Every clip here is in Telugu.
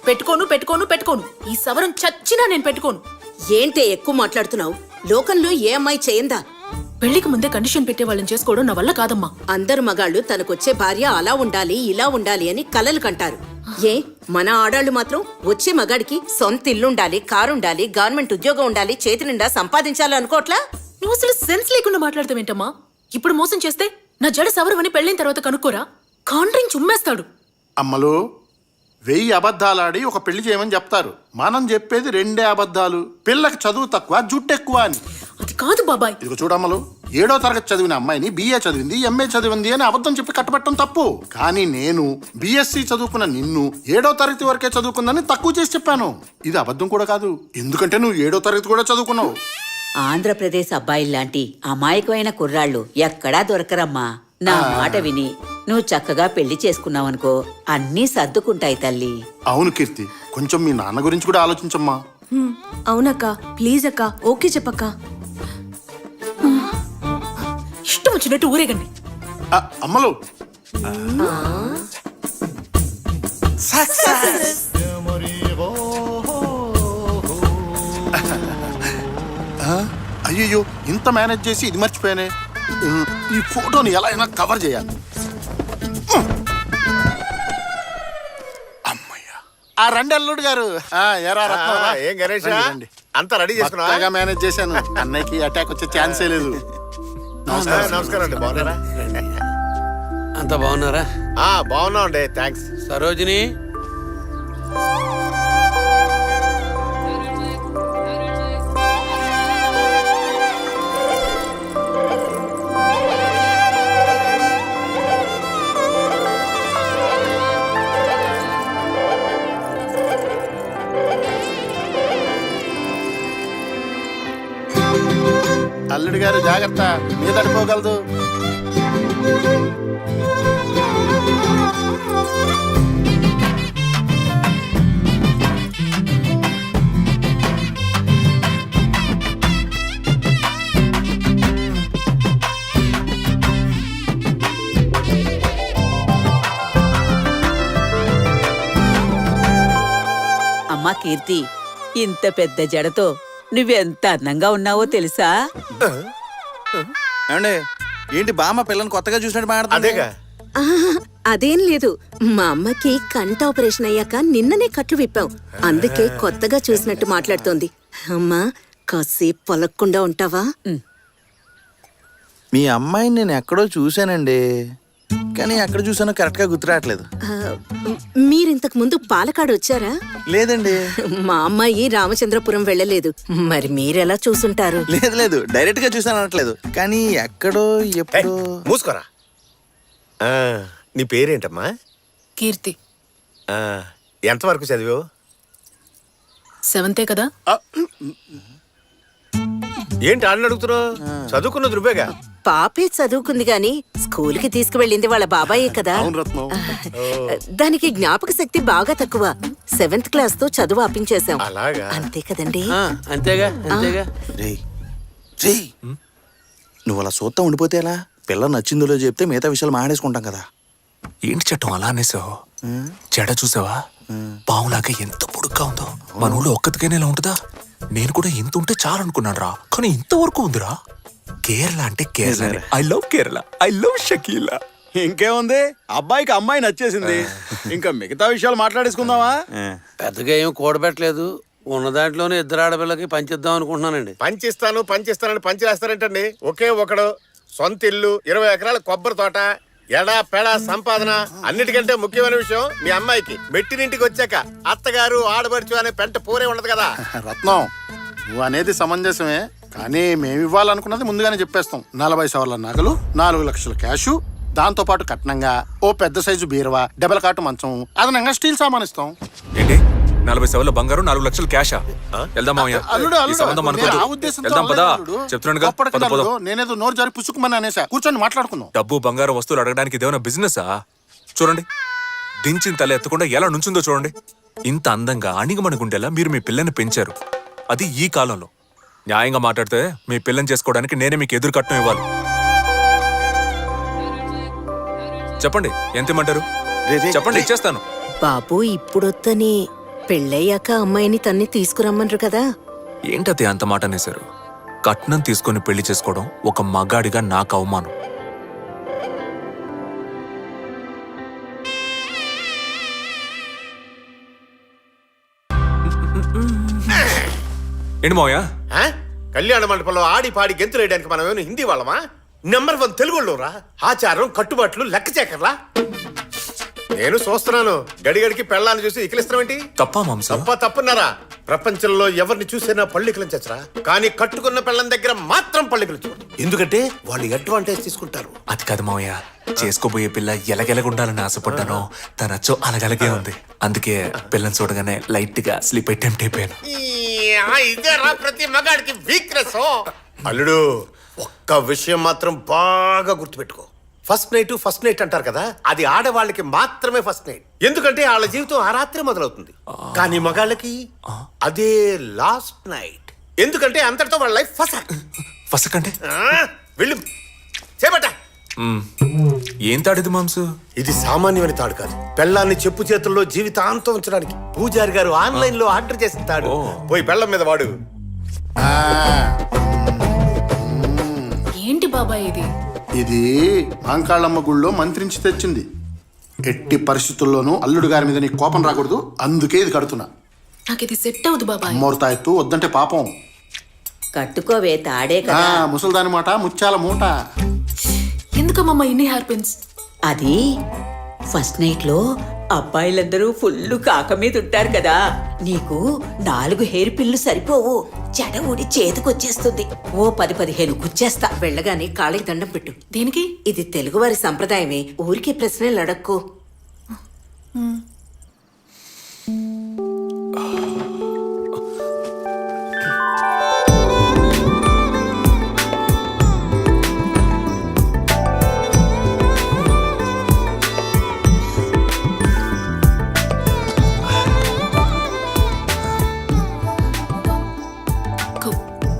పెట్టుకోను పెట్టుకోను పెట్టుకోను. ఈ సవరం చచ్చినా నేను పెట్టుకోను. ఏంటే ఎక్కువ మాట్లాడుతున్నావు? లోకంలో ఏ అమ్మాయి చేయందా? పెళ్లికి ముందే కండిషన్ పెట్టే వాళ్ళని చేసుకోవడం నా వల్ల కాదమ్మా. అందరు మగాళ్ళు తనకొచ్చే భార్య అలా ఉండాలి ఇలా ఉండాలి అని కలలు కంటారు. ఏ మన ఆడాళ్ళు మాత్రం వచ్చే మగాడికి సొంత ఇల్లుండాలి, కారుండాలి, గవర్నమెంట్ ఉద్యోగం ఉండాలి, చేతి నిండా సంపాదించాలి అనుకోట్లా? నువ్వు అసలు సెన్స్ లేకుండా మాట్లాడతావేంటమ్మా? ఇప్పుడు మోసం చేస్తే నా జడ సవరమని పెళ్ళైన తర్వాత కనుక్కోరా, కాండ్రింగ్ చుమ్మేస్తాడు. అమ్మలు 1000 అబద్ధాలాడి ఒక పెళ్లి చేయమని చెప్తారు. మనం చెప్పేది 2 అబద్ధాలు. పిల్లకి చదువు తక్కువ, జుట్టు ఎక్కువ అని. అది కాదు బాబాయ్. ఇదిగో చూడమ్మలు, 7వ తరగతి చదివిన అమ్మాయిని BA చదివింది, MA చదివింది అని అబద్ధం చెప్పి కట్టబెట్టడం తప్పు. కానీ నేను BSc చదువుకున్న నిన్ను 7వ తరగతి వరకే చదువుకుందని తక్కువ చేసి చెప్పాను. ఇది అబద్ధం కూడా కాదు, ఎందుకంటే నువ్వు 7వ తరగతి కూడా చదువుకున్నావు. ఆంధ్రప్రదేశ్ అబ్బాయిల్లాంటి అమాయకమైన కుర్రాళ్ళు ఎక్కడా దొరకరమ్మా. నా మాట విని నువ్వు చక్కగా పెళ్లి చేసుకున్నావనుకో, అన్నీ సర్దుకుంటాయి తల్లి. అవును కీర్తి, కొంచెం మీ నాన్న గురించి కూడా ఆలోచించమ్మా. అవునక్క, ప్లీజ్ అక్క, ఓకే చెప్పక్క. ఇష్టం వచ్చినట్టు ఊరేగండి. అమ్మలు అయ్యో, ఇంత మేనేజ్ చేసి ఇది మర్చిపోయానే. ఈ ఫోటోని ఎలా అయినా కవర్ చేయాలి. అమ్మయ్యా, ఆ రండి అల్లుడు గారు. ఏం గణేష్, అంతా రెడీ చేసుకున్నా? మేనేజ్ చేశాను. అన్నయ్యకి అటాక్ వచ్చే ఛాన్సే లేదు. నమస్కారం అండి, బాగున్నారా? అంతా బాగున్నారా? బాగున్నాం అండి, థ్యాంక్స్. సరోజిని, అల్లుడు గారు జాగ్రత్త, మీద పడిపోగలదు. అమ్మా కీర్తి, ఇంత పెద్ద జడతో నువ్వెంత అందంగా ఉన్నావో తెలుసా? ఏమండి, ఏంటి బామ్మ పిల్లని కొత్తగా చూసినట్టు మాట్లాడుతుంది? అదేం లేదు, మా అమ్మకి కంట ఆపరేషన్ అయ్యాక నిన్ననే కట్లు విప్పాం, అందుకే కొత్తగా చూసినట్టు మాట్లాడుతోంది. అమ్మా, కాసేపు పొలక్కుండా ఉంటావా? మీ అమ్మాయిని నేను ఎక్కడో చూశానండి, కానీ ఎక్కడ చూసానో కరెక్ట్ గా గుర్తురావట్లేదు. మీరింతకు ముందు పాలకాడు వచ్చారా? లేదండి. మా అమ్మాయి రామచంద్రపురం వెళ్ళలేదు, మరి మీరెలా చూసుంటారు? లేదు లేదు, డైరెక్ట్ గా చూసాను అనట్లేదు, కానీ ఎక్కడో ఎప్పుడు. మూసుకోరా. నీ పేరేంటమ్మా? కీర్తి. ఎంతవరకు చదివావు? 7th కదా. ఏంటి ఆడని అడుగుతున్నావు? చదువుకున్న దుర్బేగా. పాపే చదువుకుంది గాని స్కూల్కి తీసుకువెళ్ళింది వాళ్ళ బాబాయే కదా. దానికి జ్ఞాపక శక్తి బాగా తక్కువ. 7th క్లాస్ తో చదువు ఆపించేశాం. అంతే కదండి? అంతేగా అంతేగా. నువ్వు అలా సూత్తా ఉండిపోతే ఎలా? పిల్ల నచ్చిందో చెప్తే మిగతా విషయాలు మాడేసుకుంటాం కదా. ఏంటి చట్టం అలా అనేసావు? జడ చూసావా? పావులాగా ఎంత పొడుగ్గా ఉందో. మన ఊళ్ళో ఒక్కతికైనా ఇలా ఉంటుందా? నేను కూడా ఇంత ఉంటే చాలు అనుకున్నాను రా, కానీ ఇంతవరకు ఉందిరా. కేరళ అంటే Kerala. I love Kerala, I love Shakeela. ఇంకేముంది, అబ్బాయికి అమ్మాయి నచ్చేసింది, ఇంకా మిగతా విషయాలు మాట్లాడేసుకుందామా? పెద్దగా ఏం కూడబెట్టలేదు, ఉన్న దాంట్లోనే 2 ఆడపిల్లకి పంచిద్దాం అనుకుంటున్నానండి. పంచిస్తానని పంచిలేస్తారంటండి. ఒకే ఒకడు, సొంత ఇల్లు, 20 ఎకరాల కొబ్బరి తోట, ఎడా పెడా సంపాదన. అన్నిటికంటే ముఖ్యమైన విషయం, మీ అమ్మాయికి మెట్టినింటికి వచ్చాక అత్తగారు ఆడబడుచు అనే పెంట పూరే ఉండదు కదా. రత్నం, నువ్వు అనేది సమంజసమే, కానీ మేము ఇవ్వాలనుకున్నది ముందుగానే చెప్పేస్తాం. 40 సవర్ల నగలు, 4 లక్షల క్యాషు, దాంతో పాటు కట్నంగా ఓ పెద్ద సైజు బీరువా, డబల్ కాటు మంచం, అదనంగా స్టీల్ సామాన్ ఇస్తాం. ఏంటి 40 సవర్ల బంగారు, 4 లక్షల క్యాషా? వెళ్దాం మామయ్య. నేనేదో నోరు జారి పుచ్చుకోమని అనేసా. కూర్చొని మాట్లాడుకుందాం. డబ్బు బంగారు వస్తువులు అడగడానికి ఇదేమైనా బిజినెసా? చూడండి, దించిన తల ఎత్తకుండా ఎలా నుంచుందో చూడండి. ఇంత అందంగా అణిగమణి గుండెలా మీరు మీ పిల్లని పెంచారు, అది ఈ కాలంలో. న్యాయంగా మాట్లాడితే మీ పిల్లని చేసుకోవడానికి నేనే మీకు ఎదురు కట్నం ఇవ్వాలి. చెప్పండి ఎంత ఇమ్మంటారు? చెప్పండి ఇచ్చేస్తాను. బాబు ఇప్పుడొత్తని పెళ్ళయ్యాక అమ్మాయిని తన్ని తీసుకురమ్మన్రు కదా. ఏంటది అంత మాట అనేశారు? కట్నం తీసుకొని పెళ్లి చేసుకోవడం ఒక మగాడిగా నాకు అవమానం. ఏంటి మావయ్య? ఆ? కళ్యాణ మండపంలో ఆడి పాడి గెంతులు వేయడానికి మనం ఏమైనా హిందీ వాళ్ళమా? నెంబర్ 1 తెలుగులోరా. ఆచారం కట్టుబాట్లు లెక్క చేకర్లా. నేను చూస్తున్నాను గడిగడికి పెళ్ళాన్ని చూసి ఇకిలిస్తామేంటి? తప్పా మాంసం? తప్పున్నారా? ప్రపంచంలో ఎవరిని చూసినా పళ్ళికలం చచ్చరా, కానీ కట్టుకున్న పెళ్ళం దగ్గర మాత్రం పళ్ళికలు చూడు. ఎందుకంటే వాళ్ళు అడ్వాంటేజ్ తీసుకుంటారు. అది కాదు మావయ్య, చేసుకోబోయే పిల్ల ఎలగెలగుండాలని ఆశపడ్డాను. తనచ్చో అలగలగే ఉంది. అందుకే పిల్లని చూడగానే లైట్ గా స్లీప్ అటెంప్ట్ అయిపోయాను. ఇదేరా ప్రతి మగాడికి వీక్నెస్. అల్లుడు, ఒక్క విషయం మాత్రం బాగా గుర్తుపెట్టుకో. ఫస్ట్ నైట్ అంటారు కదా, అది ఆడవాళ్ళకి మాత్రమే ఫస్ట్ నైట్. ఎందుకంటే వాళ్ళ జీవితం ఆ రాత్రి మొదలవుతుంది. కానీ మగాళ్ళకి అదే లాస్ట్ నైట్. ఎందుకంటే అంతటితో వాళ్ళ లైఫ్ ఫసకంటే వెళ్ళు చేపట్ట. ఏం తాడిది మాంసు? ఇది సామాన్యమైన తాడు కాదు. పెళ్ళాన్ని చెప్పు చేతుల్లో జీవితాంతం ఉంచడానికి పూజారి గారు ఆన్లైన్ లో ఆర్డర్ చేసిన తాడు. పోయి పెళ్ళం మీద వాడు. ఏంటి బాబాయ్ ఇది? ఇది మాంకాళమ్మ గుళ్ళో మంత్రించి తెచ్చింది. ఎట్టి పరిస్థితుల్లోనూ అల్లుడు గారి మీద నీకు కోపం రాకూడదు, అందుకే ఇది కడుతున్నా. నాకు ఇది సెట్ అవ్వదు బాబాయ్. అమ్మోర్తాయత్తు వద్దంటే పాపం. కట్టుకోవే తాడే కదా. ముసల్దాని మాట ముత్యాల మూట. ఎందుకమ్మా ఇన్ని హెయిర్ పిన్స్? అది ఫస్ట్ నైట్ లో అబ్బాయిలందరూ ఫుల్ కాక మీద ఉంటారు కదా, నీకు 4 హెయిర్ పిన్లు సరిపోవు. జడ ఊడి చేతికొచ్చేస్తుంది. ఓ 10-15 గుచ్చేస్తా. వెళ్ళగానే కాళ్ళకి దండం పెట్టు. దేనికి? ఇది తెలుగువారి సంప్రదాయమే. ఊరికే ప్రశ్నలు అడక్కు.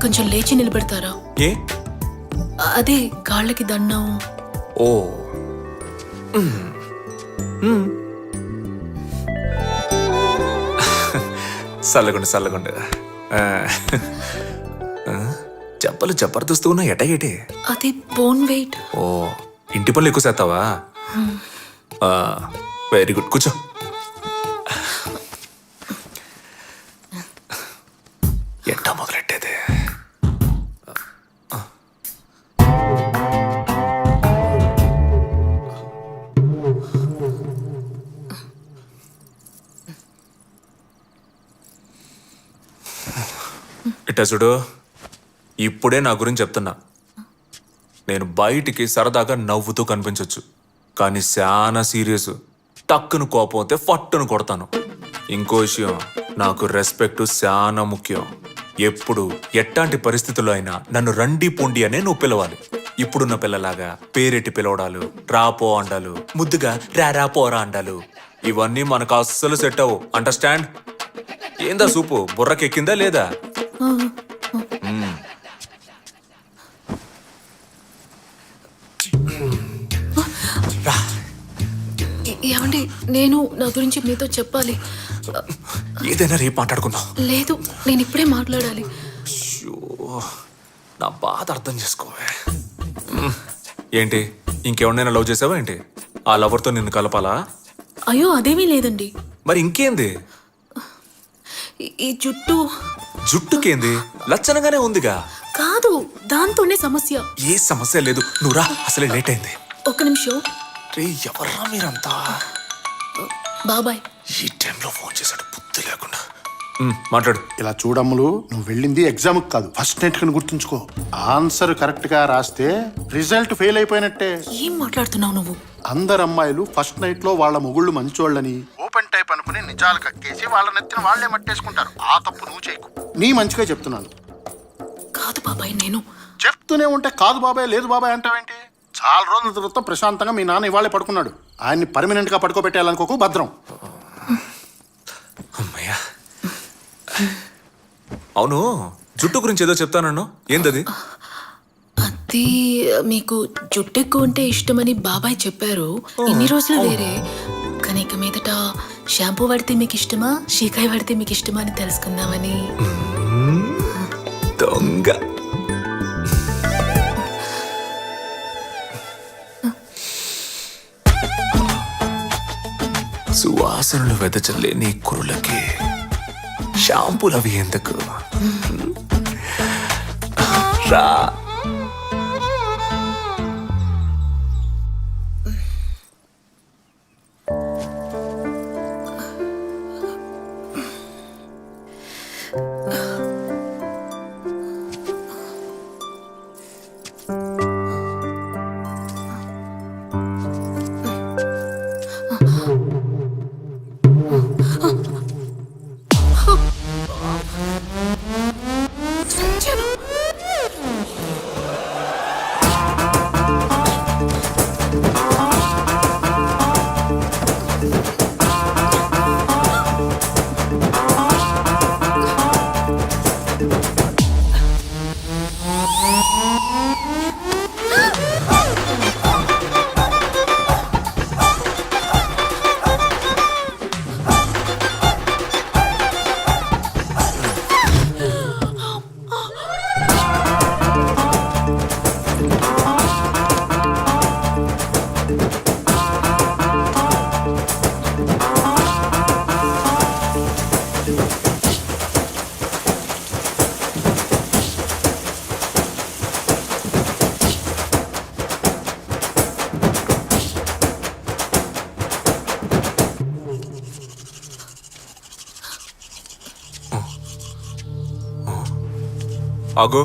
కొంచెం లేచి నిలబెడతారా? ఏ? అదే కాళ్ళకి దండం. ఓ చల్లగుండు. చెప్పలు జబర్దస్తు ఉన్నా ఎటగేటి? అది బోన్ వెయిట్. ఓ ఇంటి పనులు ఎక్కువ చేస్తావా? వెరీ గుడ్, కూర్చో. ఎట్టా మొదలెట్టేది? ఇట్టా చూడు, ఇప్పుడే నా గురించి చెప్తున్నా. నేను బయటికి సరదాగా నవ్వుతూ కనిపించవచ్చు, కానీ చాలా సీరియస్. టక్కును కోపం అయితే ఫట్టును కొడతాను. ఇంకో విషయం, నాకు రెస్పెక్ట్ చాలా ముఖ్యం. ఎప్పుడు ఎట్లాంటి పరిస్థితుల్లో అయినా నన్ను రండి పొండి అనే నువ్వు పిలవాలి. ఇప్పుడున్న పిల్లలాగా పేరెట్టి పిలవడాలు, రాపో అండాలు, ముద్దుగా రారా పోరా అండాలు, ఇవన్నీ మనకు అస్సలు సెట్ అవ్వు. అండర్స్టాండ్? ఏందా సూపు బుర్రకెక్కిందా లేదా? ఏమండి, నేను నా గురించి మీతో చెప్పాలి. ఏదైనా రేపు మాట్లాడుకుందాం. లేదు, నేను ఇప్పుడే మాట్లాడాలి. అయ్యో, నా బాధ అర్థం చేసుకోవే. ఏంటి, ఇంకెవరినైనా లవ్ చేసావా ఏంటి? ఆ లవర్తో నిన్ను కలపాలా? అయ్యో అదేమీ లేదండి. మరి ఇంకేంది? ఈ జుట్టు. జుట్టుకేంది? లచ్చనగానే ఉందిగా. కాదు, దాంతోనే సమస్య. ఏ సమస్య లేదు, నువ్వు రా, అసలే లేట్ అయింది. ఒక్క నిమిషం. రే ఎవర్రా మీరంతా? బాబాయ్ ఈ టైంలో ఫోన్ చేశాడు బుద్ధి లేకుండా. మాట్లాడు. ఇలా చూడమ్ములు, నువ్వు వెళ్ళింది ఎగ్జామ్ కాదు, ఫస్ట్ నైట్ కని గుర్తుంచుకో. ఆన్సర్ కరెక్ట్ గా రాస్తే రిజల్ట్ ఫెయిల్ అయిపోయినట్టే. ఏం మాట్లాడుతున్నావు నువ్వు? అందరు అమ్మాయిలు ఫస్ట్ నైట్ లో వాళ్ళ మొగుళ్ళు మంచోళ్ళని ఓపెన్ టైప్ అనుకుని నిజాలు కక్కేసి వాళ్ళ నెత్తిన వాళ్లే మట్టేసుకుంటారు. ఆ తప్పు నువ్వు చేయకు. నీ మంచిగా చెప్తున్నాను. కాదు బాబాయ్, నేను చెప్తూనే ఉంటే కాదు బాబాయ్, లేదు బాబాయ్ అంటావేంటి? చాలా రోజుల తర్వాత ప్రశాంతంగా మీ నాన్న ఇవాళే పడుకున్నాడు. ఆయన్ని పర్మనెంట్ గా పడుకోబెట్టాలనుకోకు, భద్రం. అమ్మయ్యా. అవును, జుట్టు గురించి ఏదో చెప్తానన్ను, ఏందది? అది అది మీకు జుట్టు ఎక్కువ ఉంటే ఇష్టమని బాబాయ్ చెప్పారు. ఇన్ని రోజులు వేరే, కానీ ఇక మీదట షాంపూ వాడితే మీకు ఇష్టమా, షీకాయ వాడితే మీకు ఇష్టమా అని తెలుసుకుందామని. దొంగ. సువాసనలు వెదజల్లే నీ కురులకి షాంపూలు అవి ఎందుకు? రా. ఆగు.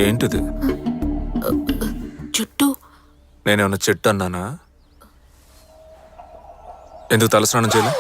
ఏంటిది? జుట్టు. నేనేమన్నా చెట్టు అన్నానా? ఎందుకు తలస్నానం చేయలే?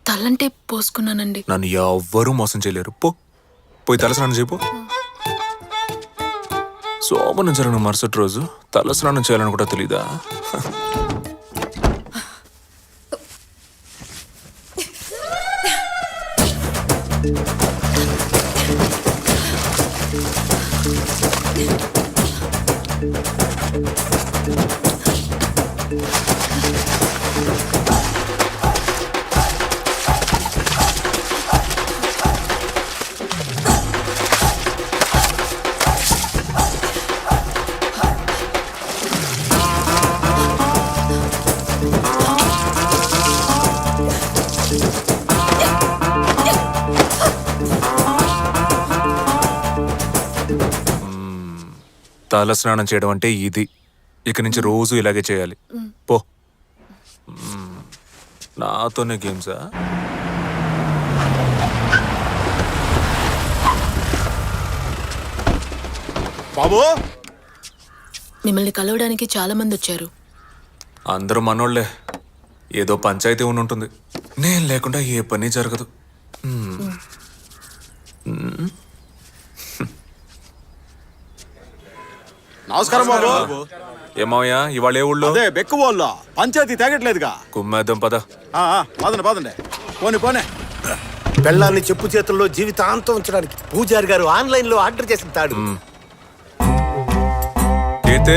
తలంటే పోసుకున్నానండి. నన్ను ఎవ్వరూ మోసం చేయలేరు. పోయి తలస్నానం చేయపో. సోమనం జరిగిన మరుసటి రోజు తలస్నానం చేయాలని కూడా తెలీదా? తల స్నానం చేయడం అంటే ఇది. ఇక నుంచి రోజు ఇలాగే చేయాలి. పో. నాతోనే గేమ్సా? బాబు, మిమ్మల్ని కలవడానికి చాలా మంది వచ్చారు. అందరూ మనోళ్లే. ఏదో పంచాయతీ ఉంటుంది. నేను లేకుండా ఏ పని జరగదు. నమస్కారం బాబు. ఏమయ్యా ఇవాళ ఏ ఊళ్ళో? అదే బెక్కు వాళ్ళ పంచాయతీ తేగట్లేదుగా. కుమ్మేద్దాం పద. పదండి. పోనే. పెళ్ళాన్ని చెప్పు చేతుల్లో జీవితాంతం ఉంచడానికి పూజారి గారు ఆన్లైన్ లో ఆర్డర్ చేసిన తాడు. అయితే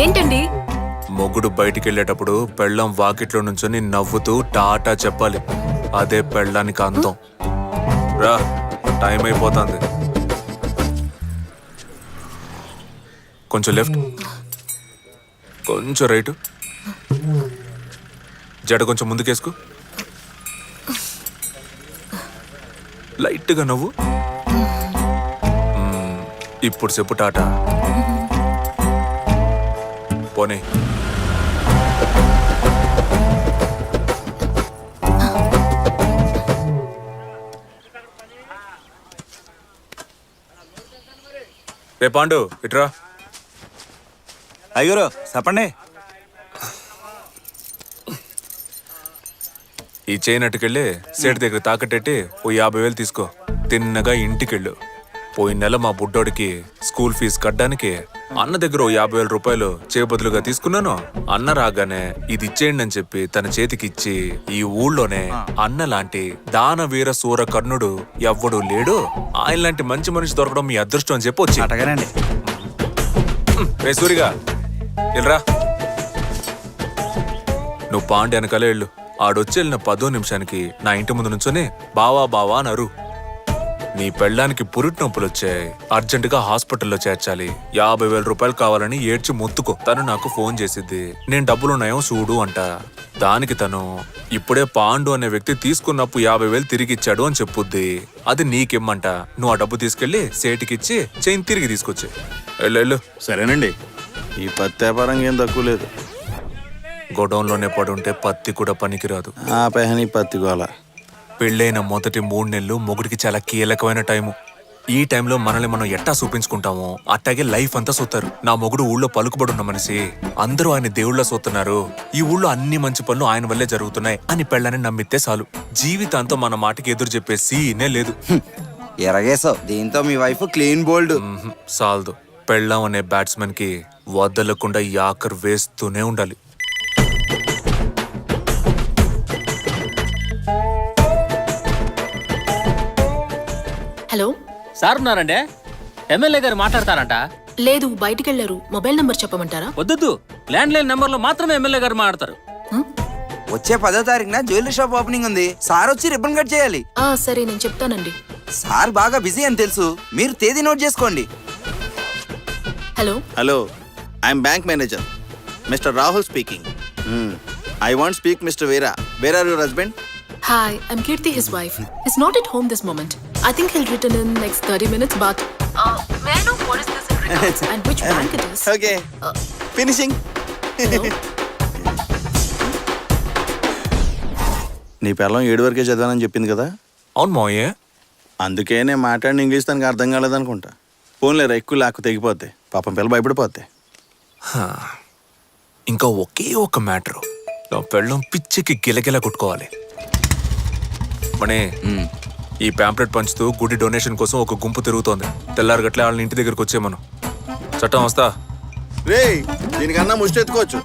ఏంటండి? మొగుడు బయటికి వెళ్ళేటప్పుడు పెళ్ళం వాకిట్లో నుంచొని నవ్వుతూ టాటా చెప్పాలి. అదే పెళ్ళానికి అందం. రా, టైం అయిపోతుంది. కొంచెం లెఫ్ట్, కొంచెం రైట్, జడ కొంచెం ముందుకేసుకో, లైట్గా నవ్వు. ఇప్పుడు చెప్పు టాటా. పోనీ. రే పాండు, ఇట్రా. అయ్యూరు చెప్పండి. ఈ చైన్ అట్టుకెళ్ళి సేటు దగ్గర తాకట్టెట్టి ఓ 50,000 తీసుకో. తిన్నగా ఇంటికెళ్ళు. పోయిన నెల మా బుడ్డోడికి స్కూల్ ఫీజు కట్టడానికి అన్న దగ్గర ఓ 50,000 రూపాయలు చేబదులుగా తీసుకున్నాను. అన్న రాగానే ఇది ఇచ్చేయండి అని చెప్పి తన చేతికి ఇచ్చి, ఈ ఊళ్ళోనే అన్న లాంటి దానవీర సూర కర్ణుడు ఎవ్వడూ లేడు, ఆయన లాంటి మంచి మనిషి దొరకడం మీ అదృష్టం అని చెప్పి వచ్చి అటగానండి. రే సూరిగా వెళ్ళరా. నువ్వు పాండి వెనకాలే వెళ్ళు. ఆడొచ్చి వెళ్ళిన 10 నిమిషానికి నా ఇంటి ముందు నుంచొని బావా బావా అనరు. నీ పెళ్ళానికి పురిటి నొప్పులు వచ్చాయి, అర్జెంటుగా హాస్పిటల్లో చేర్చాలి, 50,000 రూపాయలు కావాలని ఏడ్చి మొత్తుకో. తను నాకు ఫోన్ చేసిద్ది, నేను డబ్బులున్నాయో చూడు అంట. దానికి తను ఇప్పుడే పాండు అనే వ్యక్తి తీసుకున్నప్పు 50,000 తిరిగిచ్చాడు అని చెప్పుద్ది. అది నీకిమ్మంట. నువ్వు ఆ డబ్బు తీసుకెళ్లి సేటికిచ్చి చైన్ తిరిగి తీసుకొచ్చి వెళ్ళు. సరేనండి, ఈ పత్తి వ్యాపారం ఏం తక్కువ లేదు. గొడౌన్లోనే పడుంటే పత్తి కూడా పనికిరాదు. ఆ పెహని పత్తి గోల. పెళ్ళైన మొదటి 3 నెలలు మొగుడికి చాలా కీలకమైన టైము. ఈ టైంలో మనల్ని మనం ఎట్టా చూపించుకుంటామో అట్టాగే లైఫ్ అంతా సూతారు. నా మొగుడు ఊళ్ళో పలుకుబడున్న మనిషి, అందరూ ఆయన దేవుళ్ళ సూతున్నారు, ఈ ఊళ్ళో అన్ని మంచి పనులు ఆయన వల్లే జరుగుతున్నాయి అని పెళ్ళని నమ్మితే చాలు. జీవితాంతో మన మాటకి ఎదురు చెప్పే సీనే లేదు. ఎరగేసావు. దీంతో మీ వైఫ్ క్లీన్ బోల్డ్. సాల్దు. పెళ్ళాం అనే బ్యాట్స్మెన్ కి వదలకుండా యాకర్ వేస్తూనే ఉండాలి. హలో. సార్ ఉన్నారండి, ఎమ్మెల్యే గారు మాట్లాడతారంట. లేదు, బయటికి వెళ్ళారు. మొబైల్ నంబర్ చెప్పమంటారా? వద్దు, ల్యాండ్ లైన్ నెంబర్ లో మాత్రమే ఎమ్మెల్యే గారు మాట్లాడతారు. వచ్చే 10వ తారీఖున జ్యువెలరీ షాప్ ఓపెనింగ్ ఉంది. సార్ వచ్చి రిబ్బన్ కట్ చేయాలి. సరే, నేను చెప్తానండి. సార్ బాగా బిజీ అని తెలుసు, మీరు తేదీ నోట్ చేసుకోండి. Hello. Hello, I'm bank manager mister Rahul speaking. I want speak mister Veera. Where are your husband? Hi, I'm Kirti, his wife. He's not at home this moment. I think he'll return in next 30 minutes, but may I know what is this in regards and which bank it is? Okay, finishing. Hello? నీ పిల్లం 7 వరకే చదివానని చెప్పింది కదా, అవును మావయ్య. అందుకే నేను మాట్లాడిన ఇంగ్లీష్ తనకు అర్థం కాలేదనుకుంటా. ఫోన్లేరా, ఎక్కువ లాక్కు తెగిపోతే పాపం పిల్ల భయపడిపోతే. ఇంకా ఒకే ఒక మ్యాటరు. నా పెళ్ళం పిచ్చికి గిలగిల కొట్టుకోవాలి. మనే, ఈ ప్యాంప్లెట్ పంచుతూ గుడి డొనేషన్ కోసం ఒక గుంపు తిరుగుతోంది. తెల్లారగట్లే వాళ్ళని ఇంటి దగ్గరకు వచ్చేమను. చట్టం వస్తా. రే, దీనికన్నా ముష్టి ఎత్తుకోవచ్చు.